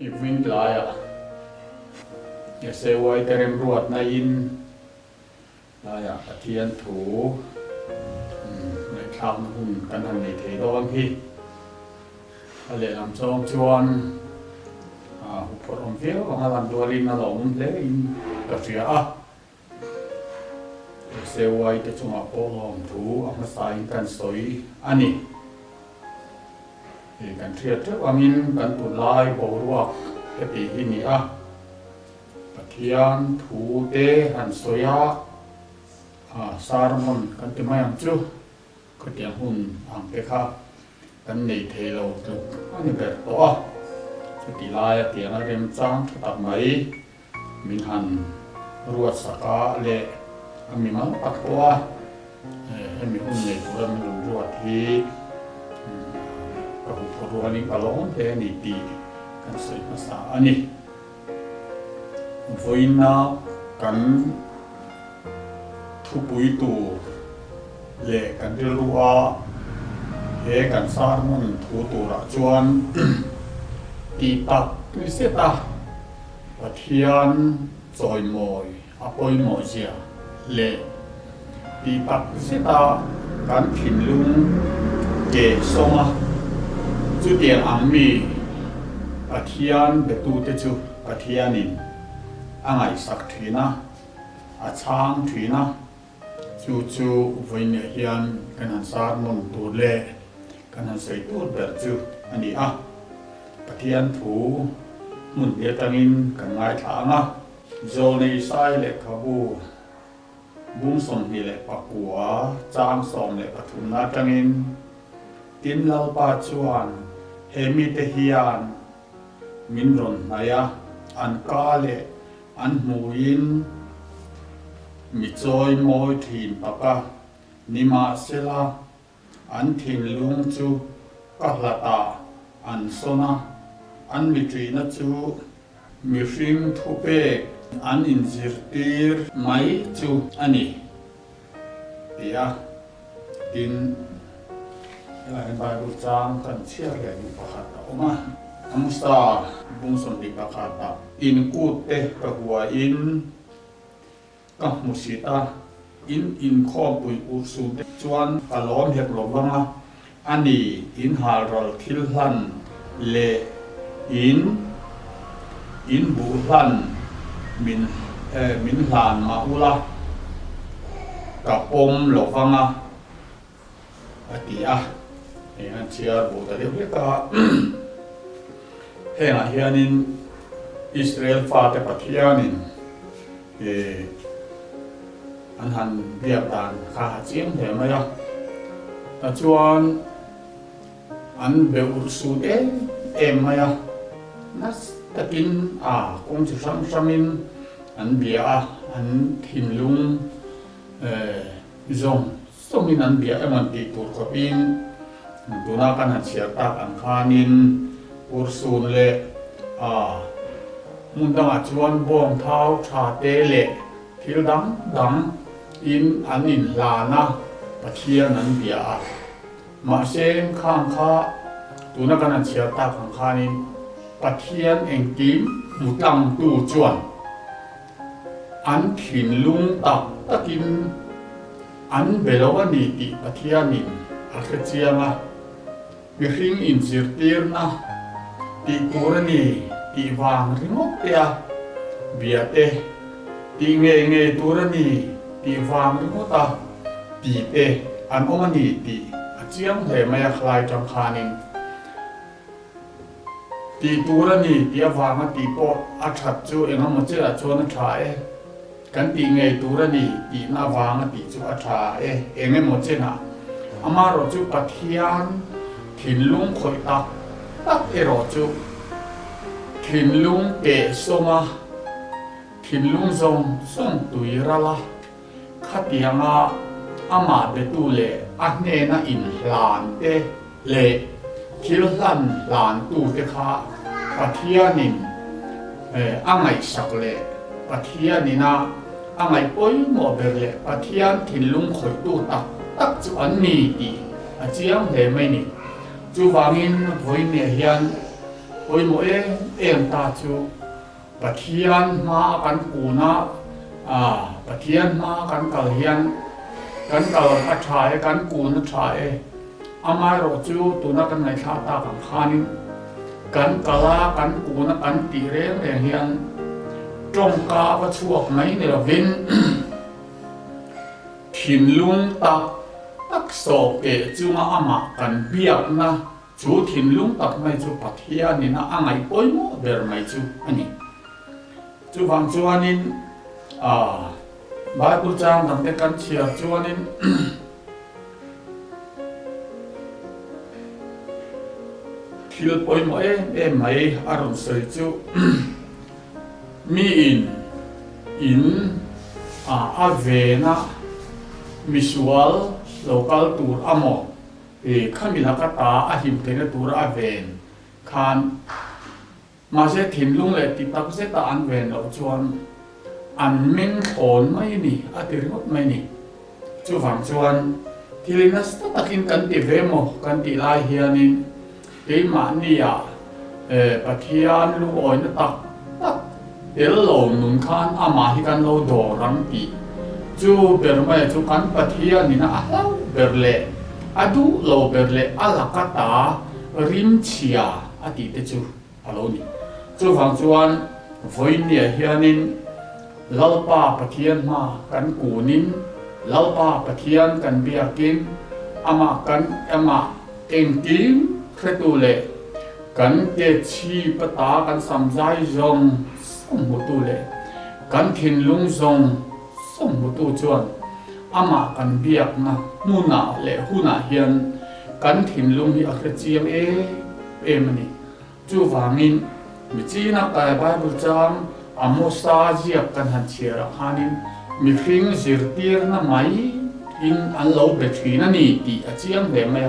Ivin laya ya sewai terem ruat na in laya Pathian thủในคำหุ่นกันทันในเทดอนที่อะไรลำซองชวนหุบพรมเฟี้ยวของลำตัวลินหลงเลยกระเสียเซลไว้จะจงเอาโป้ลมถูเอามาใส่กันสวยอันนี้กันเทียบเท่ามินกันตุลายโบรวกเอปีที่นี่Pathian thủ tế hàn soi sarmon kan ti mayam chu ko ti hun ang pe kha kan nei thelo tu ani ber to chu ti lai ti na rem chang tak mai min han ruat saka le ami mal pak to mi hun nei tu ram lu ruat hi ka hu pho ro ni palong te ni ti kan soi ma sa ani voina kan thu pui tu le kan rilua he kan sarmon thu tu ra chuan ti tak ni se ta Pathian choi moi apoi mo zia le ti tak se ta kan thin lung ke songa chu tian ang mi Pathian be tu te chu Pathianin angai sak thina a chang thina chu voi ne hian kan han sar mon tu le kan han sei tu ber chu ani Pathian thu mun ye tangin kan ngai thanga zo nei sai le khabu bung som hi le pakua chang som le pathum na tangin tin lau pa chuan hemi te hian min ron naya an ka le an muin mi choi moi thin paka nima sela an thin lung chu ka hlata an sona an mi trina chu mi hring thu pe an injir tir mai chu ani tia tin la Bible chang kan chia le ni pakhat oma amusta bungson di pakata in kute ka huwa in ka musita in kho pui usu chuan kalom hek lowanga ani in halrol thilhan le in buhlan min hlan maula ka pom lowanga atia an chia bu ta de ka henga hianin Israel fa te Pathianin an han biak dan kha chiam the maya ta chuan an be ursu em maya nas takin kong chi samin an bia an thin lung zong somin an bia eman ti tur khopin tuna kan han chia tak an khanin ursun le mundang chuan bom thau tha te le thil dang in anin lana Pathian an bia ma sen khang kha tuna kan chia ta khang khanin Pathian engkim mutang tu chuan an thin lung takin an belawani ti Pathianin akhichianga bi hring in zirtir na ti turani ti wang ringok tia biate ti nge turani ti wang ringota ti te an omani ti achiang le maya khlai chang khanin ti turani ti wanga ti po athat chu engam che a chona thae kan ti nge turani ti na wanga ti chu atha engem mo che na amaro chu Pathian thin lung khoi tak ero chu thin lung ke songa thin lung zong tuirala khatianga ama betu le ahne na in hlan te le thil hlan hlan tu te kha Pathianin angai sak le Pathianina angai poi mo ber le Pathian thin lung khoi tu tak chu an ni ti achiang le mai ni chu wangin voi ne hian oi mo em ta chu pathian ma kan kuna pathian ma kan kal hian kan kal a thai kan kuna thai amai ro chu tuna kan ngai tha ta kan khanin kan kala kan kuna kan ti reng reng hian trong ka va chuak mai ni lovin thin lung tak so ke chu ma ama kan biak na chu thin lung tak mai chu pathian ni na angai poi mo ber mai chu ani chu wang chuanin Bible chang dang te kan chia chuanin thil poi mo em mai aron sei chu mi in avena visual local tour amo khamila ka ta a him te na tour aven khan ma se thin lung le ti tak se ta an ven lo chuan an min thon mai ni a ti ringot mai ni chu wang chuan thilinas ta takin kan ti ve mo kan ti lai hianin ke ma ni ya pathian lu oi na tak el lo nun khan ama hi kan lo do rang ti chu ber mai chu kan pathian ni na a lau ber le adu lo ber le ala ka ta rim chia a ti te chu alo ni chu wang chuan voi ni hianin lalpa pathian ma kan kunin lalpa pathian kan biakin ama keng kim khretu le kan ke chi pata kan samjai zong mu tu le kan thin lung zong som mu tu chuan ama kan biak na muna le huna hian kan thin lung hi a khre chiang mani chu wangin mi chi na ka Bible chang amosa jiak kan han chira hanin mi hring zirtir na mai in an lo be thina ni ti a chiang le mai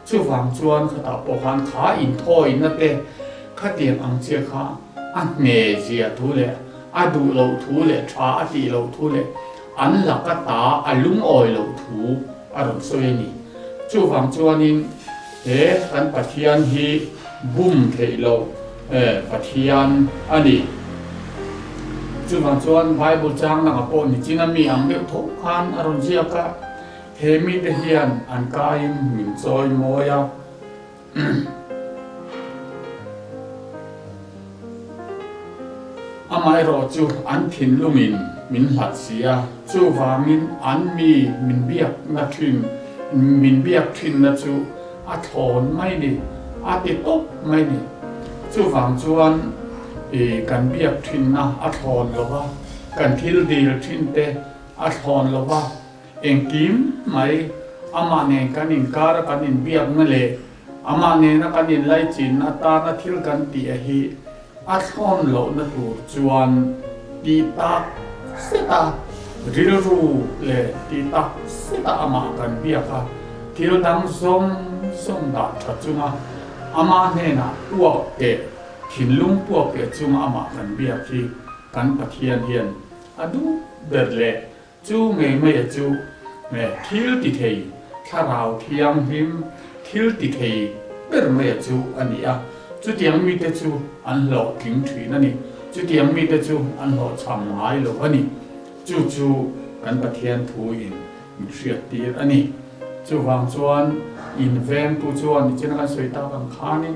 chu wang chuan khata pohan kha in thoi na te khatiang ang che kha an ne zia thu le adu lo thu le tha ati lo thu le an lakata alung oi lo thu aron soi ni chu wang chuanin kan pathian hi bum thei lo pathian ani chu wang chuan Bible chang na po ni china mi ang le tho khan aron zia ka he mi te hian an kain min choi moya amai ro chu an thin lumin min hlat sia chu wangin an mi min biak na thin na chu a thon mai ni a ti top mai ni chu wang chuan kan biak thin na a thon lo wa kan thil dil thin te a thon lo wa eng kim mai ama ne kan in kar kan in biak na le ama ne na kan in lai chin na ta na thil kan ti a hi a thon lo na tu chuan ti ta se ta ril ru le ti ta se ta ama kan biak a thil dang som da tha chunga ama ne na puak te thin lung puak te chunga ama kan biak hi kan pathian hian adu ber le chu nge mai chu me thil ti thei tharau thiam him thil ti thei ber mai chu ani a chu tiang mi te chu an lo king thui na ni chu tiang mi te chu an lo cham ngai lo ani chu kan pathian thu in mi hriat tir ani chu wang chuan in ven tu chuan ni chena kan soi ta kan khanin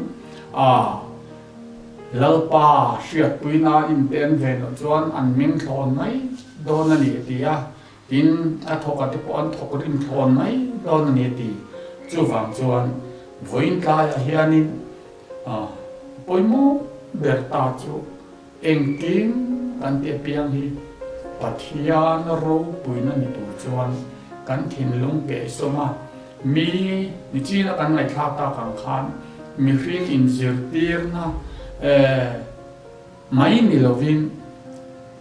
lalpa hriat puina in ten ven chuan an ming thon mai don ani tia in a thoka te po an thok rim thon mai don ani ti chu wang chuan voin kai a hianin poimo berta chu engkim kan te piang hi pathian ro puina ni tu chuan kan thin lung ke soma mi ni china kan ngai thla ta kan khan mi hring in zirtir na mai ni lovin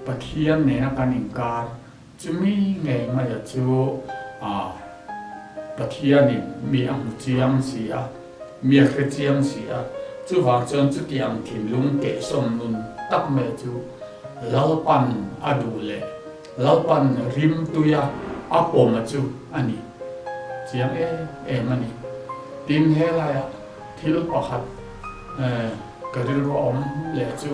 pathian ne na kan inkar chumi ngai mai chu pathian ni mi ang chiang sia mi khe chiang sia chu wang chuan chu tiang thin lung ke som nun tak me chu lalpan adu le lalpan rim tuya apom chu ani chiang mani tin he la ya thil pakhat cái điều đó lẽ chú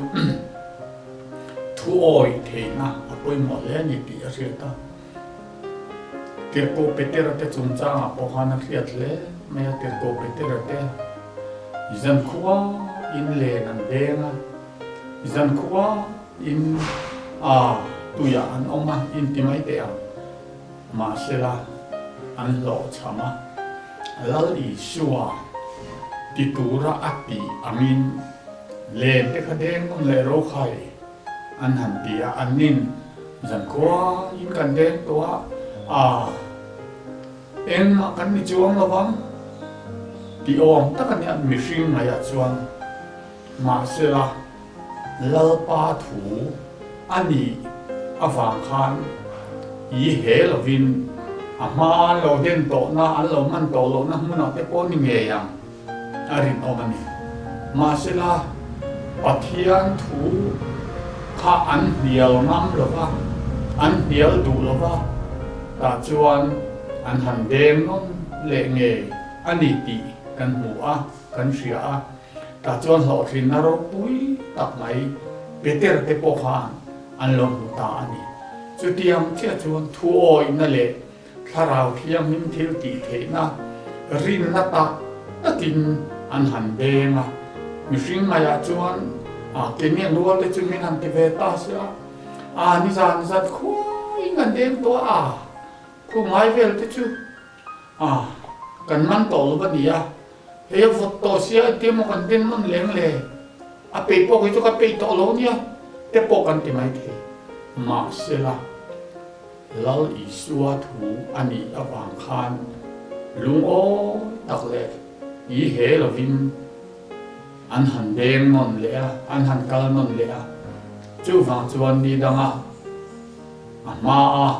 thu oi thì na apoi một lẽ như tí ở đây ta tiệt cô Peter te chung cha ngã po khăn khiết lẽ mẹ tiệt cô Peter te dân khua in lệ nằm đen à dân khua in tụi anh ông mà in tìm mấy tiền mà sẽ là anh lộ chăm à lal Isua titura ati amin lên te khaden con lệ rô khai anh hẳn tia anh nín dân khua in cần đen tua em mà cần đi chuông là vắng thì ông tất cả những mỹ sinh này chuan mà sẽ là lal pa thủ anh đi vàng khan ý hệ là vin mà lo đen tổ na anh lo man tổ lo na muốn nói cái con nghề yang arin ông anh mà sẽ là bát hiền thủ khá anh hiểu năm rồi va anh hiểu đủ rồi va ta chuan anh hẳn đen non lệ nghề anh đi tị cần mua cần sửa ta chuan họ thì nó rồi bụi tập máy Peter te po khan anh lòng ta anh chú tiêm chia chuan thu oi na lệ tharau thiam him thil ti the na rin na ta takin anh hẳn đen mi sinh maya chuan cái miệng luôn để chúng mình làm cái về ta sẽ ni san khôi ngàn đêm to khu mai về để chú cần man tổ luôn vậy hệ vật tổ sẽ tiêm một cần đêm man lén lề bị bộ cái chỗ cái bị tổ luôn nhá để bộ cần tìm ai thì mà sẽ là lal Isua thủ anh ấy ở vàng khan lung ô đặc lệ ý hệ là vin anh hẳn đen non lẽ anh hẳn cal non lẽ chú vàng chuan đi đằng mà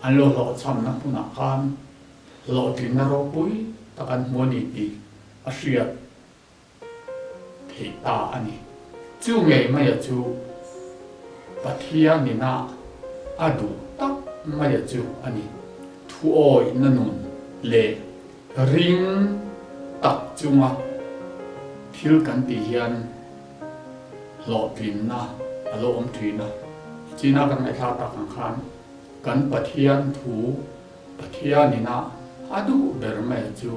anh lo lo chăm nắng phun khan lo thì nó ro bụi ta kan muốn đi đi asiat thì ta anh chú ngày mai chú bát hiền ni na đủ tắc mai chú anh thu oi na nun lệ ring tắc chú mà thiếu cần tỉ hiền lộ tin na lộ om thủy na chỉ na cần ngày thà ta khăn cần bát hiền thủ bát hiền ni na đủ bер mẹ chú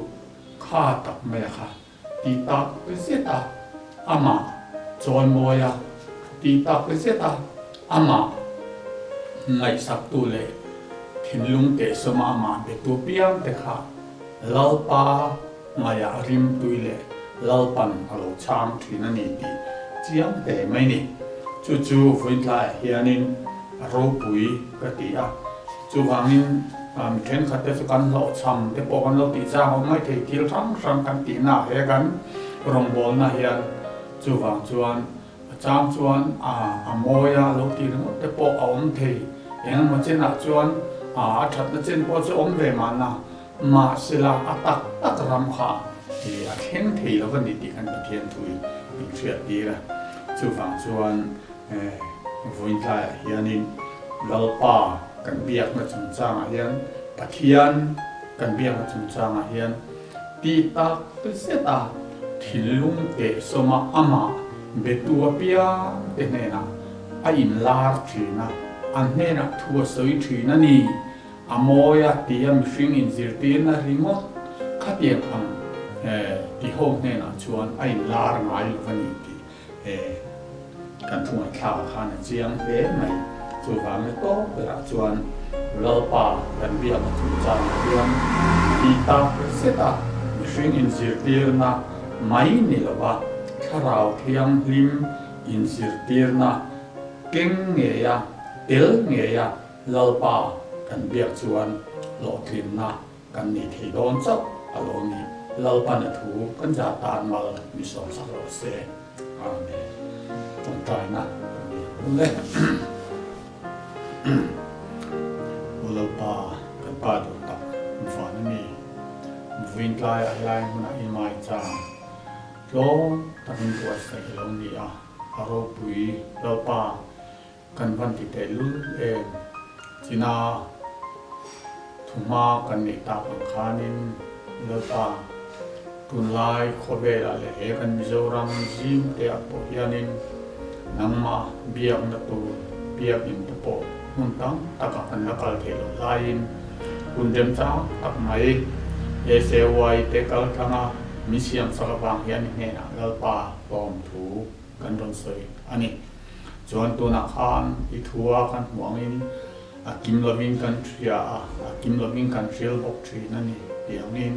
khá tập mẹ khá tì tập cái gì ta ama choi moya tì tập cái gì ta ama ngày sắp tu lệ thiên lung te soma ama be tu piang te khá lau pa maya rim tui lệ lau pan alo cham thủy na ni ti chiang te mai ni chu chu voin lai hianin ro pui ka ti chu wangin khen khát te kan lo cham te po kan lo ti cha ho mai thei thil sang kan ti na he kan rong bol na hian chu wang chuan cham chuan moya lo ti no te po om thei eng ma chen na chuan that na chen po chu om ve man na ma sila atak tak ram kha thì khen thei lo kan ti kan pathian thui ni thiat ti la chu wang chuan voin lai hianin lalpa kan biak na chung chang hian pathian kan biak na chung chang hian ti ta te seta thilung te soma ama betua pia te nena a in lar thina an nena thua soi thina ni amoya tiam hring in zirtin na rimot khatiam ang ti hom nena chuan a in lar ngai lovani ti kan thua thla khan chiang ve mai chu wang le to ra chuan lalpa kan biak na chung chang hian ti ta seta hring in zirtir na mai ni lawa tharau thiam hlim in zirtir na keng nge ya tel nge ya lalpa kan biak chuan lo thin na kan ni thei don chap alo ni lalpa na thu kan ja tan mal mi som sa ro se amen tong tai na le lalpa kan pa do ta fa ni vin lai lai na i mai cha lo takin ko sai lo ni aro pui lalpa kan van ti te lu china thuma kan ni ta khanin lalpa ตุนไลโคเวลาเลเอกันมิโซรัมจิมเตียโปยานินนังมาเบียกนัตูเบียกอินตโปมุนตังตะกันนักลเทโลไลน์คุณเดมจ้าตักไม่เอเซวายเตกัลทังามิเซียมสกบังยันเฮนะลลปาปอมถูกันดนสวยอันนี้จวนตัวนักขันอิทัวกันหวังอินอากิมลวิงกันทรีอากิมลวิงกันทรีลบกทรีนั่นนี่เดี๋ยวนี้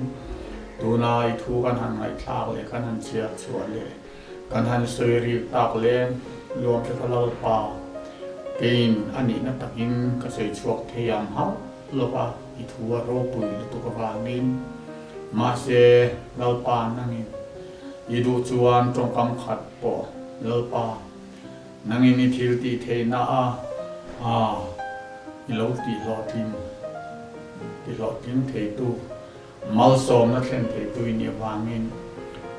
ตัวนายทูกันหันไงทากเลยกันหันเชียชวนเลยกันหันสวยรีตากเล่นรวมเป็นลลปากินอันนี้นักตักินก็สวยชวกเทียมเฮาลบอิทัวโรปุยตุกวางินมาเซลลปานั่นนี่ยีดูจวนตรงกำขัดปอลลปานั่งอินทิลตีเทน่าอิโลตีหลอดทิมเทตูมัลโซมนักเล่นเทตูอินยวางิน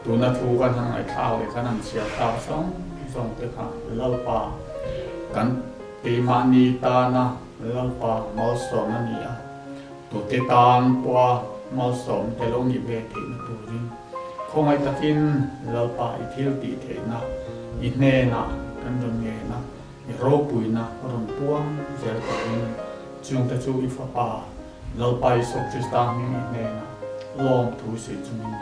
ตัวนักทูกันทางไหนข้าวเลยขนาดเชียตาสองเตค่ะลลปากันตีมานีตานะลลปามัลโซมนั่นนี่ตัวเตตานปัวมัลโซมเตลงยิเวตินตูรินคงไอตะกินลลปาอิทิลตีเทนะอินเนนะกันดนเงนะโรปุยนะรำปวงเจอตัวนี้จุงตะจูอิฟปาลลปาอิสุกจิสตามินเนนะลองทูสิจุมิน